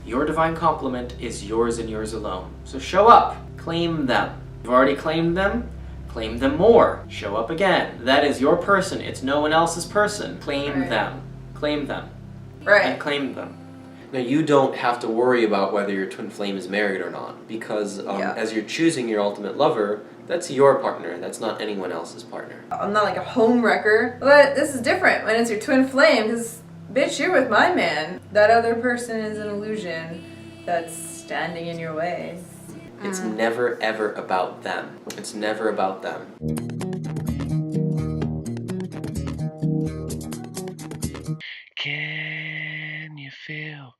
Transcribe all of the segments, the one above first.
Your divine complement is yours and yours alone. So show up. Claim them. You've already claimed them. Claim them more. Show up again. That is your person. It's no one else's person. Claim them. Claim them. Right. And claim them. Now, you don't have to worry about whether your twin flame is married or not, because as you're choosing your ultimate lover, that's your partner. That's not anyone else's partner. I'm not like a home wrecker, but this is different when it's your twin flame, because, bitch, you're with my man. That other person is an illusion that's standing in your way. It's never, ever about them. It's never about them. Can you feel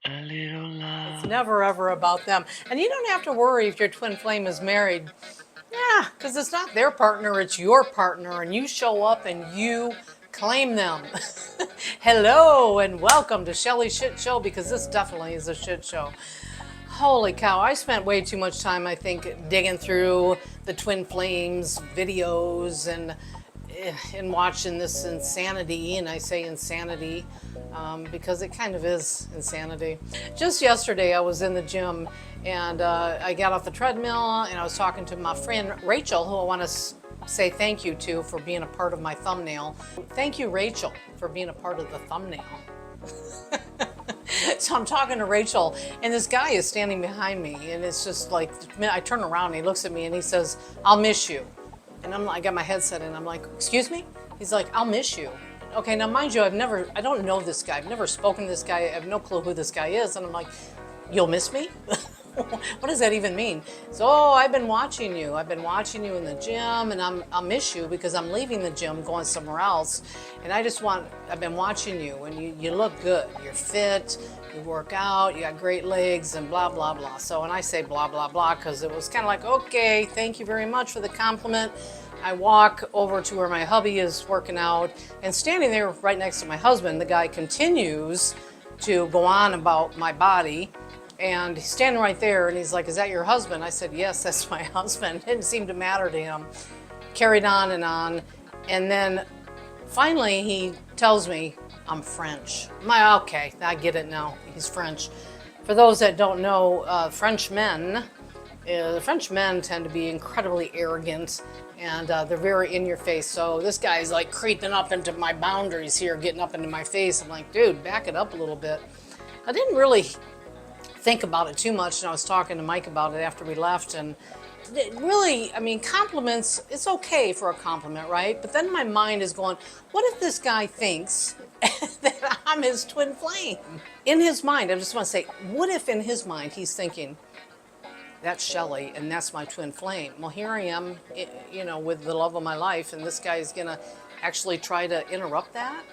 a little love? It's never ever about them. And you don't have to worry if your twin flame is married. Yeah, because it's not their partner, it's your partner, and you show up and you claim them. Hello and welcome to Shelly's Shit Show, because this definitely is a shit show. Holy cow, I spent way too much time, I think, digging through the twin flames videos and watching this insanity, and I say insanity because it kind of is insanity. Just yesterday I was in the gym and I got off the treadmill and I was talking to my friend Rachel, who I want to say thank you to for being a part of my thumbnail. Thank you, Rachel, for being a part of the thumbnail. So I'm talking to Rachel and this guy is standing behind me, and it's just like, I turn around and he looks at me and he says, "I'll miss you." And I got my headset in, I'm like, "Excuse me?" He's like, "I'll miss you." Okay, now mind you, I don't know this guy. I've never spoken to this guy. I have no clue who this guy is. And I'm like, "You'll miss me?" What does that even mean? So, I've been watching you. I've been watching you in the gym, and I'll miss you because I'm leaving the gym, going somewhere else. And I've been watching you, and you look good. You're fit, you work out, you got great legs, and blah, blah, blah. So, and I say blah, blah, blah, because it was kind of like, okay, thank you very much for the compliment. I walk over to where my hubby is working out, and standing there right next to my husband, the guy continues to go on about my body. And he's standing right there and he's like, "Is that your husband?" I said, "Yes, that's my husband." It didn't seem to matter to him. Carried on. And then finally he tells me, "I'm French." Okay, I get it now. He's French. For those that don't know, French men tend to be incredibly arrogant, and they're very in your face. So this guy's like creeping up into my boundaries here, getting up into my face. I'm like, dude, back it up a little bit. I didn't really think about it too much, and I was talking to Mike about it after we left, and really, I mean, compliments, it's okay for a compliment, right? But then my mind is going, what if this guy thinks that I'm his twin flame? In his mind, I just want to say, what if in his mind he's thinking, that's Shelly and that's my twin flame? Well, here I am, with the love of my life, and this guy is going to actually try to interrupt that?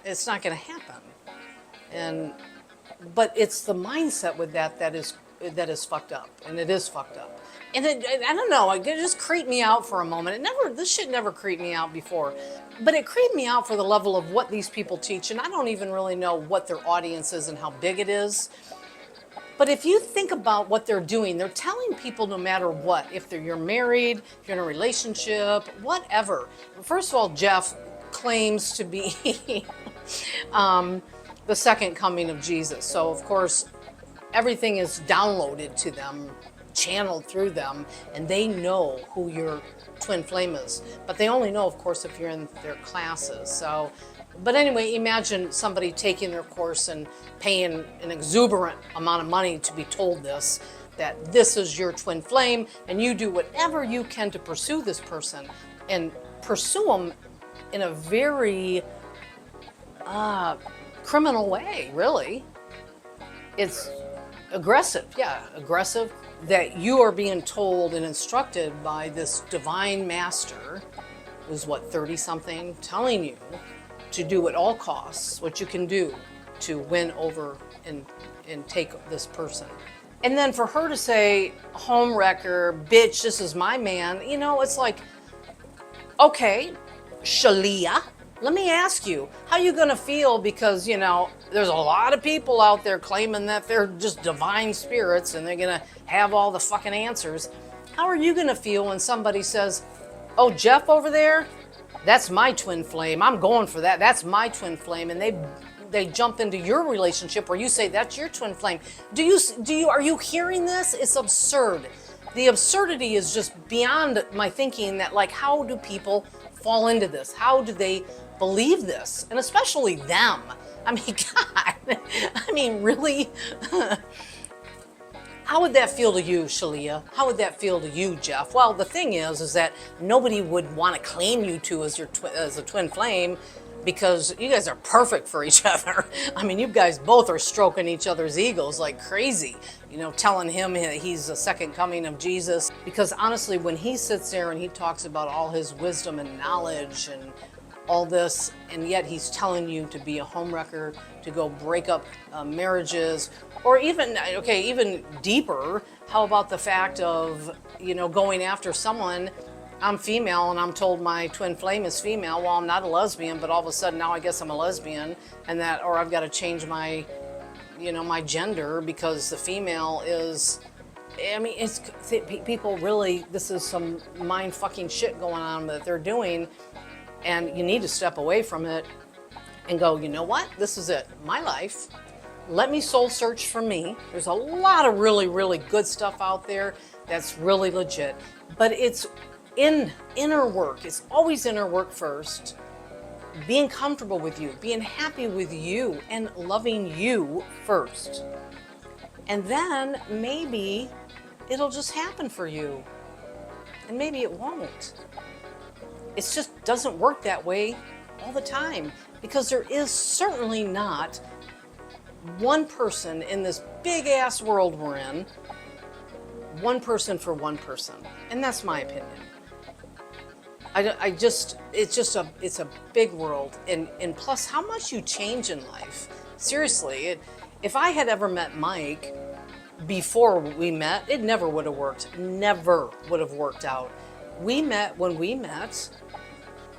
It's not going to happen. But it's the mindset with that is fucked up, and it is fucked up. And I don't know, it just creeped me out for a moment. This shit never creeped me out before, but it creeped me out for the level of what these people teach, and I don't even really know what their audience is and how big it is. But if you think about what they're doing, they're telling people no matter what, if you're married, if you're in a relationship, whatever. First of all, Jeff claims to be the second coming of Jesus. So, of course, everything is downloaded to them, channeled through them, and they know who your twin flame is. But they only know, of course, if you're in their classes. So, but anyway, imagine somebody taking their course and paying an exuberant amount of money to be told that this is your twin flame, and you do whatever you can to pursue this person, and pursue them in a very criminal way, really. It's aggressive, aggressive, that you are being told and instructed by this divine master, who's 30-something, telling you to do at all costs what you can do to win over and take this person. And then for her to say, "Home wrecker, bitch, this is my man," it's like, okay, Shalia, let me ask you, how you gonna feel? Because, there's a lot of people out there claiming that they're just divine spirits and they're gonna have all the fucking answers. How are you gonna feel when somebody says, "Oh, Jeff over there, that's my twin flame. I'm going for that. That's my twin flame." And they they jump into your relationship where you say that's your twin flame. Are you hearing this? It's absurd. The absurdity is just beyond my thinking, that like, how do people fall into this? How do they believe this? And especially them. I mean, God, I mean, really? How would that feel to you, Shalia? How would that feel to you, Jeff? Well, the thing is that nobody would want to claim you two as as a twin flame, because you guys are perfect for each other. I mean, you guys both are stroking each other's egos like crazy, you know, telling him he's the second coming of Jesus. Because honestly, when he sits there and he talks about all his wisdom and knowledge and all this, and yet he's telling you to be a homewrecker, to go break up marriages, or even, okay, even deeper, how about the fact of, you know, going after someone. I'm female and I'm told my twin flame is female. Well, I'm not a lesbian, but all of a sudden now I guess I'm a lesbian, and that, or I've got to change my, you know, my gender because the female is, I mean, it's, people really, this is some mind fucking shit going on that they're doing, and you need to step away from it and go, you know what, this is it, my life. Let me soul search for me. There's a lot of really, really good stuff out there that's really legit, but it's inner work. It's always inner work first. Being comfortable with you, being happy with you, and loving you first. And then maybe it'll just happen for you. And maybe it won't. It just doesn't work that way all the time, because there is certainly not one person in this big ass world we're in, one person for one person. And that's my opinion. It's a big world, and plus how much you change in life. Seriously, if I had ever met Mike before we met, it never would have worked. Never would have worked out. We met when we met,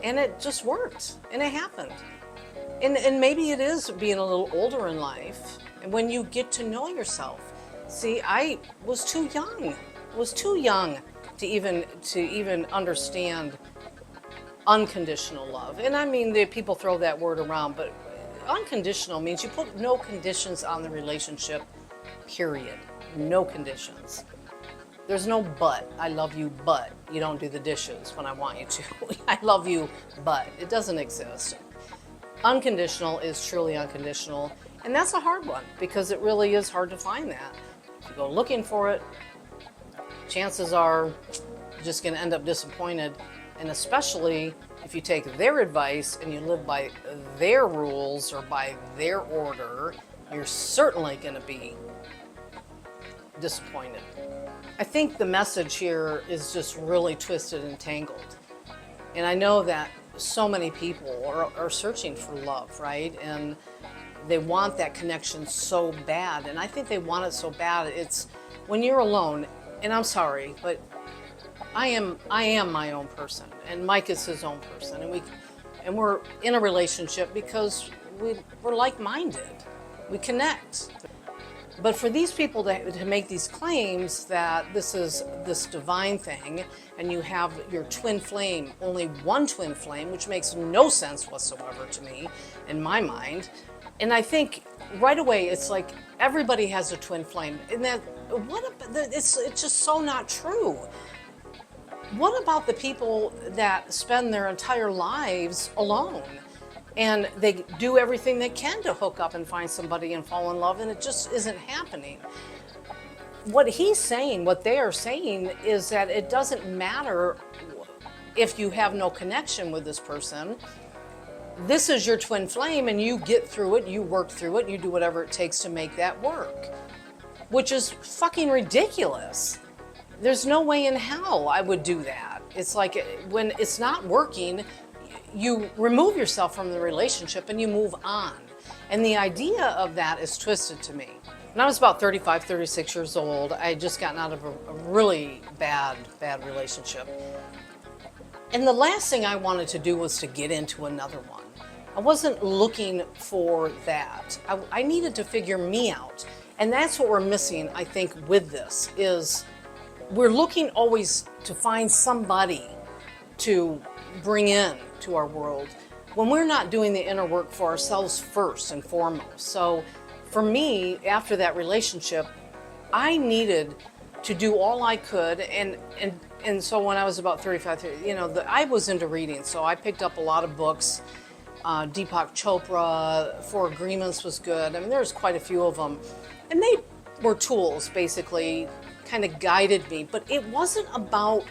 and it just worked, and it happened. And maybe it is being a little older in life, and when you get to know yourself. See, I was too young. I was too young to even understand unconditional love. And I mean, people throw that word around, but unconditional means you put no conditions on the relationship, period. No conditions. There's no but. I love you, but you don't do the dishes when I want you to. I love you, but it doesn't exist. Unconditional is truly unconditional. And that's a hard one, because it really is hard to find that. If you go looking for it, chances are you're just going to end up disappointed. And especially if you take their advice and you live by their rules or by their order, you're certainly going to be disappointed. I think the message here is just really twisted and tangled. And I know that so many people are searching for love, right? And they want that connection so bad. And I think they want it so bad. It's when you're alone, and I'm sorry, but I am my own person, and Mike is his own person, and we're in a relationship because we're like-minded. We connect. But for these people to make these claims that this is this divine thing, and you have your twin flame, only one twin flame, which makes no sense whatsoever to me, in my mind. And I think right away it's like everybody has a twin flame, and it's just so not true. What about the people that spend their entire lives alone, and they do everything they can to hook up and find somebody and fall in love, and it just isn't happening? What he's saying, what they are saying, is that it doesn't matter if you have no connection with this person. This is your twin flame, and you get through it, you work through it, you do whatever it takes to make that work, which is fucking ridiculous. There's no way in hell I would do that. It's like when it's not working, you remove yourself from the relationship and you move on. And the idea of that is twisted to me. When I was about 35, 36 years old, I had just gotten out of a really bad relationship. And the last thing I wanted to do was to get into another one. I wasn't looking for that. I needed to figure me out. And that's what we're missing, I think, with this, is we're looking always to find somebody to bring in to our world. when we're not doing the inner work for ourselves first and foremost. So for me, after that relationship, I needed to do all I could, and so when I was about 35, I was into reading, so I picked up a lot of books. Deepak Chopra, Four Agreements was good. I mean, there's quite a few of them, and they were tools, basically, kind of guided me, but it wasn't about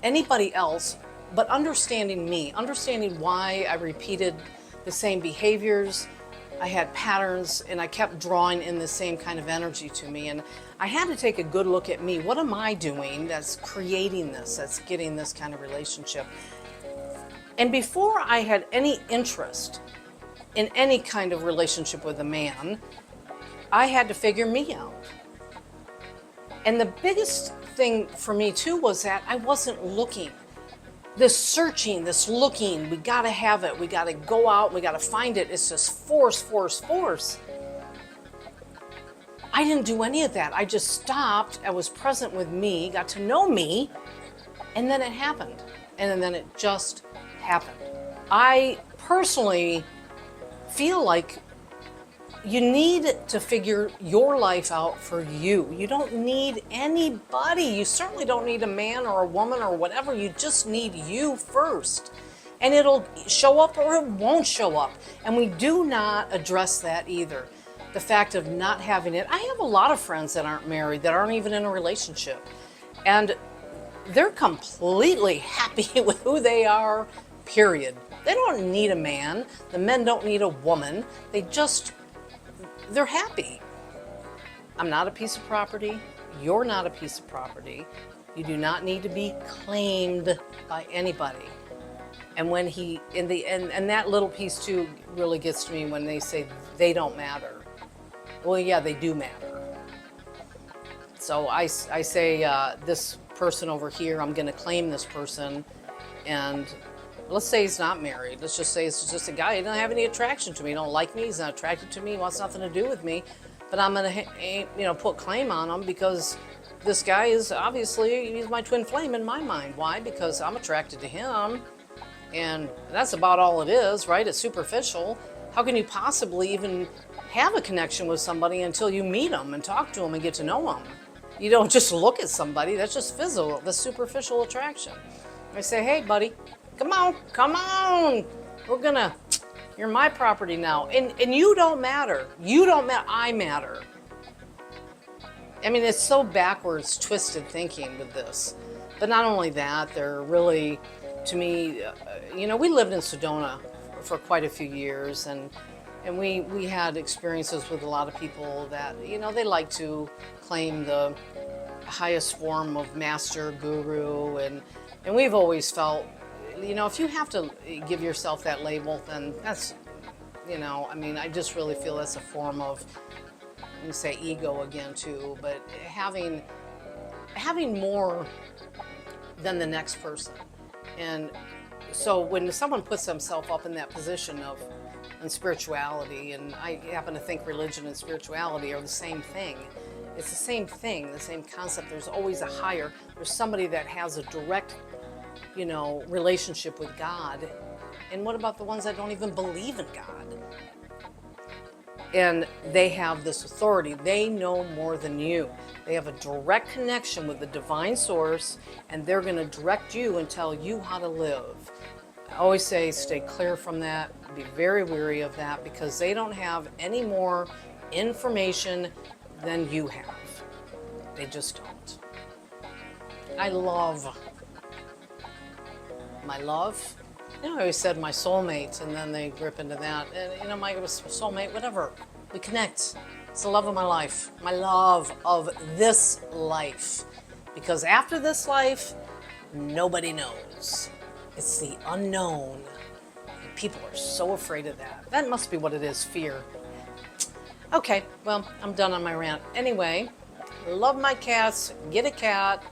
anybody else, but understanding me, understanding why I repeated the same behaviors. I had patterns, and I kept drawing in the same kind of energy to me. And I had to take a good look at me. What am I doing that's creating this, that's getting this kind of relationship? And before I had any interest in any kind of relationship with a man, I had to figure me out. And the biggest thing for me too was that I wasn't looking. This searching, this looking, we gotta have it, we gotta go out, we gotta find it. It's just force, force, force. I didn't do any of that. I just stopped, I was present with me, got to know me, and then it happened. And then it just happened. I personally feel like you need to figure your life out for you. You don't need anybody. You certainly don't need a man or a woman or whatever. You just need you first. And it'll show up or it won't show up. And we do not address that either. The fact of not having it. I have a lot of friends that aren't married, that aren't even in a relationship. And they're completely happy with who they are, period. They don't need a man. The men don't need a woman. They're happy. I'm not a piece of property. You're not a piece of property. You do not need to be claimed by anybody. And when and that little piece too really gets to me when they say they don't matter. Well, yeah, they do matter. So I say this person over here, I'm going to claim this person, and let's say he's not married. Let's just say it's just a guy. He doesn't have any attraction to me. He don't like me. He's not attracted to me. He wants nothing to do with me. But I'm gonna, put claim on him because this guy is obviously, he's my twin flame in my mind. Why? Because I'm attracted to him, and that's about all it is, right? It's superficial. How can you possibly even have a connection with somebody until you meet them and talk to them and get to know them? You don't just look at somebody. That's just physical, the superficial attraction. I say, hey, buddy. Come on, you're my property now. And you don't matter. You don't matter, I matter. I mean, it's so backwards, twisted thinking with this. But not only that, they're really, to me, we lived in Sedona for quite a few years, and we had experiences with a lot of people that, they like to claim the highest form of master, guru, and we've always felt, if you have to give yourself that label, then that's, I just really feel that's a form of, let me say ego again too, but having more than the next person. And so when someone puts themselves up in that position in spirituality, and I happen to think religion and spirituality are the same thing. It's the same thing, the same concept. There's always a higher, there's somebody that has a direct relationship with God. And what about the ones that don't even believe in God? And they have this authority. They know more than you. They have a direct connection with the divine source, and they're going to direct you and tell you how to live. I always say stay clear from that. Be very wary of that, because they don't have any more information than you have. They just don't. I love my love. I always said my soulmate, and then they grip into that. And my soulmate, whatever. We connect. It's the love of my life. My love of this life. Because after this life, nobody knows. It's the unknown. And people are so afraid of that. That must be what it is, fear. Okay, well, I'm done on my rant. Anyway, love my cats. Get a cat.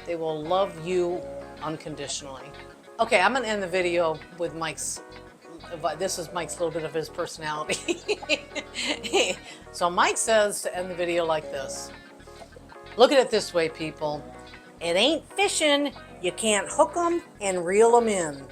They will love you unconditionally. Okay, I'm gonna end the video with Mike's, this is Mike's little bit of his personality. So Mike says to end the video like this. Look at it this way, people. It ain't fishing. You can't hook 'em and reel 'em in.